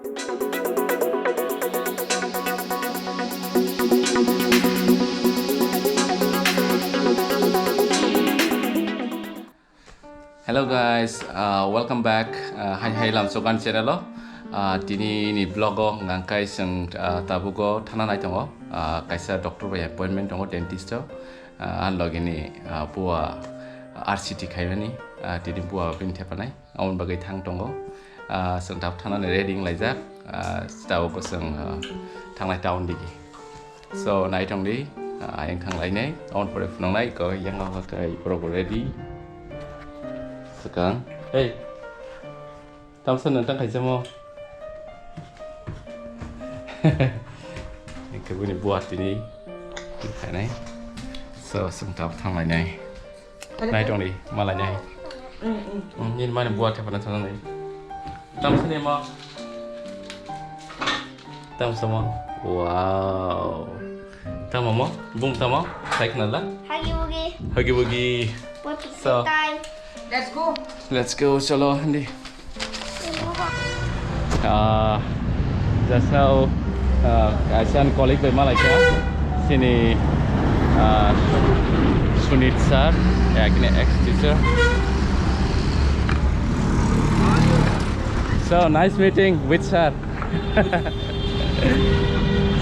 Hello guys, welcome back. Hai lam sokan channel. Dini ni vlogo ngangkai seng tabugo thana nai tongo. Kaisa doctor by appointment tongo dentist. Anlog ini Bua RCT khaimani. Dini Bua pintepanai. Aun bagai thang tongo. Seng tap thana ni reading laijak. Tahu ko seng thanglai town digi. So nai tong di yang khang lai nei. Aun pore phunong nai ko yang ngau kai pro ready. Sekarang, hey, Thompson nonton kayak semua. Ini kebun buat ini, kayak ni. So, sebentar thang lain ni. Naik dong ni, malah ni. Ini mana buat apa nanti ni? Thompson ni mau. Thompson mau. Wow. Thompson mau, bung Thompson, saya kenal lah. Hagi bugi. So. Let's go, chalo, Andy. Just how Asian colleague by Malaysia, sini Sunit sir, yakni ex-teacher. So nice meeting with sir.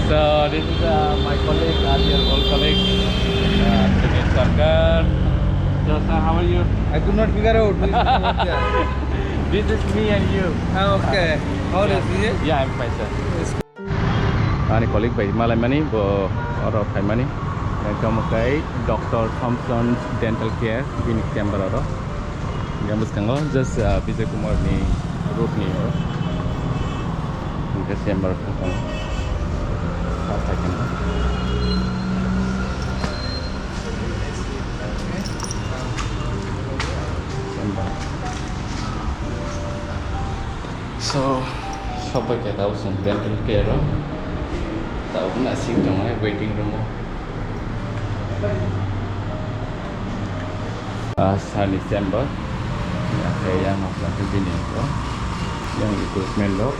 So this is my colleague, your old colleague, Sunit sir. So, sir, how are you? I could not figure out. This is me and you. Okay. How is it? Yeah, I'm fine, sir. Ini colleague by thanglaimani, or khaimani. Yang kamu kai Dr. Thompson Dental Care Clinic Chamber aro. Yang muskango just bisa kumar ni root ni aro. Ini chamber kan. Apa kan? So, sampai kita tahu dental care, tahu nak sing dong, waiting room. Sani chamber, kayak yang apa begini itu, yang equipment lo,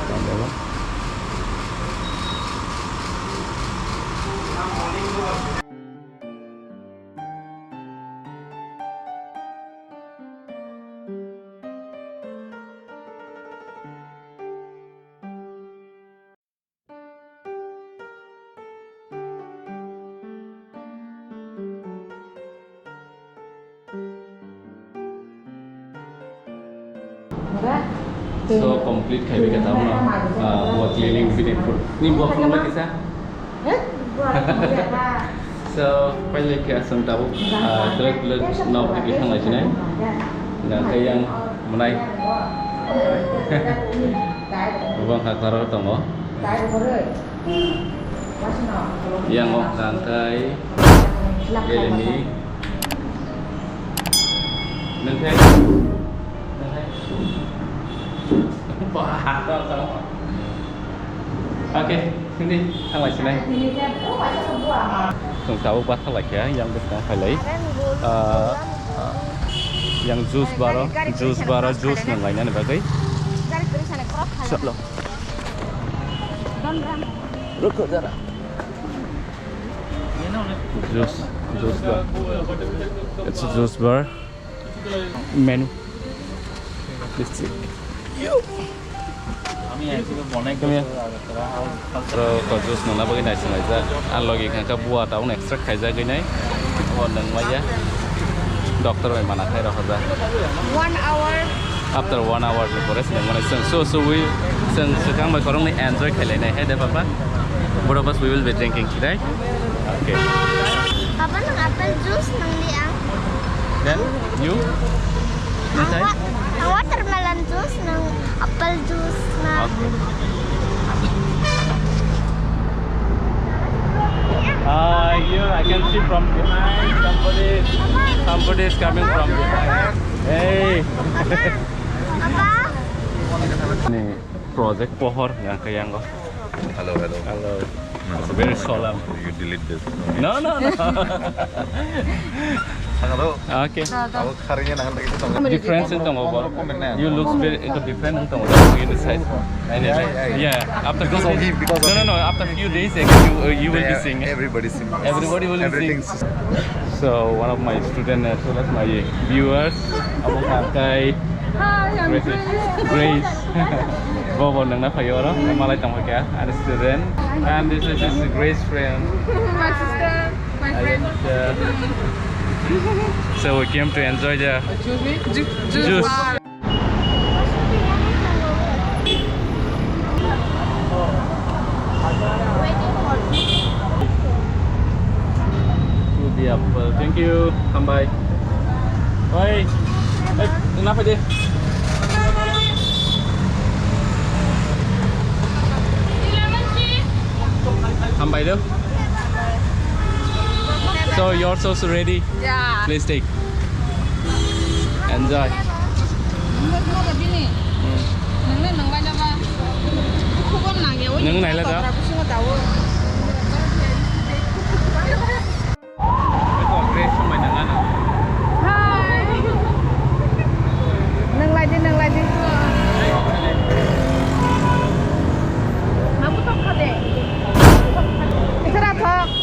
ada. So complete kayak kita tahu no, buat cleaning beautiful. Ini buat apa lagi sah? So pagi kita asam tahu, terus nak pergi sang lagi ni, dan kayak yang menaik. Bang hakar tahu no? Yang orang kai, ini, nanti. Okay, sini thang lại sini. Không tahu buat thang lại ya, yang besar phải lấy. Yang juice baru juice yang lainnya nih bagai. Sebelum. Rukuk jara. Juice bar. It's a juice bar. Menu. Listrik. Yo. Kalau jus nona bagi nasi aja, anlogi kan buat tahun ekstra kaisa gini, orang aja. Dokter mana kaya rohaja. 1 hour. After 1 hour before mana so we sekarang mereka orang ni enjoy kali ni, hey deh papa. Both of us we will be drinking, right? Okay. Papa nang apple juice nang liang. Then you? Watermelon juice nang apple juice na. Okay. Here I can see from behind somebody is coming from behind. Hey. Apa? Ini project pohor yang kayak ngo. Hello. It's very solemn. You delete this. No. Halo. Okay. Kamu karinya nangan begitu tong. Difference dong, you look very different dong. In the size. Yeah. After Because of him, because of no. After few days, again, you will be singing. Everybody sing. Everybody will Everything. sing. So one of my students as well as my viewers, Abang Angkai, Grace, Bobo nang napayo ro, malay tang ka, and student, and this is his Grace friend. My sister, my friend. So we came to enjoy the Juice. to the apple. Thank you. Come by. Oi, kenapa dia? Come by though. So yours also ready? Yeah. Please take. Enjoy. Nâng này là sao? Cái con Grace không phải nâng ăn à? Hi. Nâng lại đi.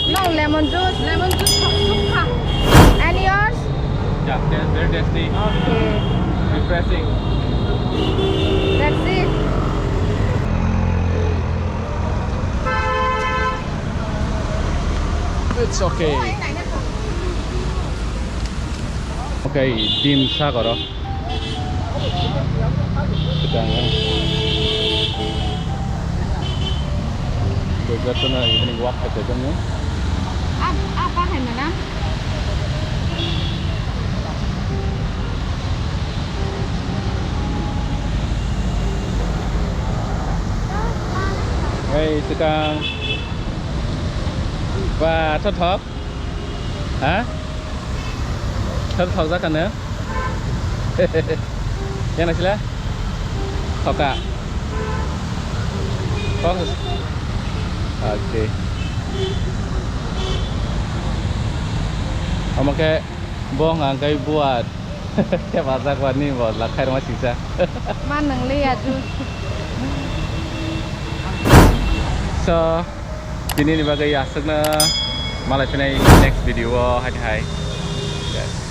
No lemon juice. And yours? Yeah, that's very tasty. Okay. Refreshing. That's it. It's okay. Okay, dim sa karo. Sedang kan. Bây giờ tôi là evening walk phải tới nữa. Apa khaimani? Hey, sedang. Và thất thóc. Hả? Thất thóc ra cần nữa. Yang nak sila? Thóc à? Thóc. Okay. Oke, bohong angkai buat. Ya masak wani buat lakai rumah sisa. Man nang lihat juice. So, ini ni bagai asal na malah next video hai. Yes.